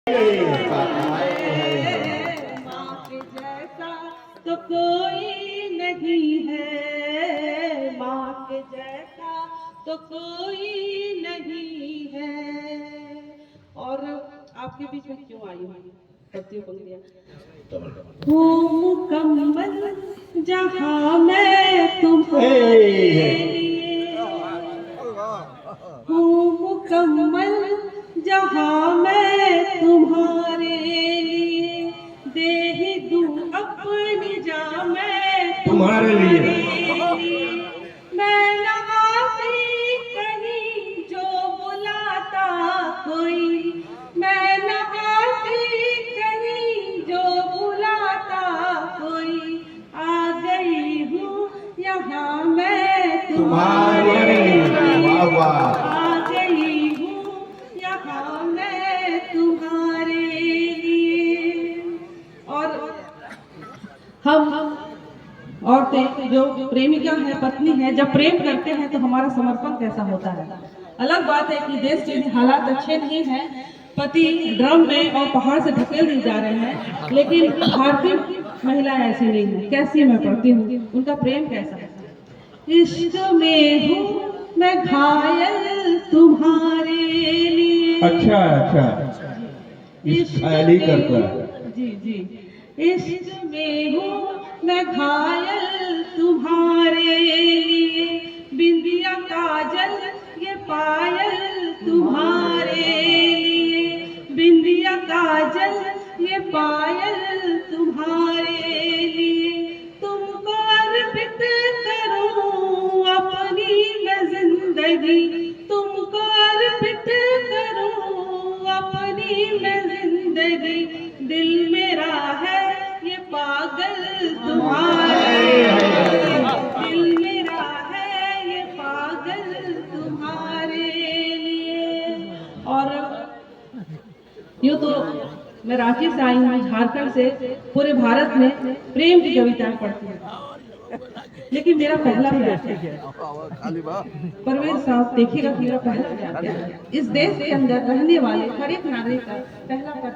माँ के जैसा तो कोई नहीं है, माँ के जैसा तो कोई नहीं है। और आपके बीच में क्यों आई हूँ पत्तियों पंक्तियाँ। वो मुकम्मल जहाँ मैं तुम्हारे लिए हूँ, मुकम्मल जहाँ मैं तुम्हारे लिए दे ही दूँ अपनी जान मैं तुम्हारे लिए। मैं न आती कहीं जो बुलाता कोई, मैं न आती कहीं जो बुलाता कोई, आ गई हूँ यहाँ मैं तुम्हारे लिए, वाह वाह। आ गई हूँ यहाँ मैं तुम्हारे लिए। और हम औरतें जो प्रेमिका है, पत्नी है, जब प्रेम करते हैं तो हमारा समर्पण कैसा होता है। अलग बात है कि देश के हालात अच्छे नहीं हैं, पति ड्रम में और पहाड़ से ढकेल दिए जा रहे हैं, लेकिन भारतीय महिला ऐसी नहीं है। कैसी मैं पढ़ती हूँ, उनका प्रेम कैसा है। इश्क में हूँ मैं घायल तुम्हारे लिए। अच्छा अच्छा, इस ख्याली करता है। जी जी, इश्क में हूँ मैं घायल तुम्हारे लिए, बिंदिया काजल ये पायल तुम्हारे लिए, बिंदिया काजल ये पायल तुम्हारे लिए, तुमको अर्पित करूं अपनी मैं जिंदगी, तुमको अर्पित करूं अपनी मैं जिंदगी, दिल मेरा है ये पागल तुम्हारे लिए, दिल मेरा है ये पागल तुम्हारे लिए। और यूँ तो मैं रांची से आई हूँ, झारखंड से, पूरे भारत में प्रेम की कविताएं पढ़ती हूँ, लेकिन मेरा पहला प्यार है परवेज साहब। देखिएगा मेरा पहला प्यार, इस देश के अंदर रहने वाले हर एक नागरिक का पहला प्यार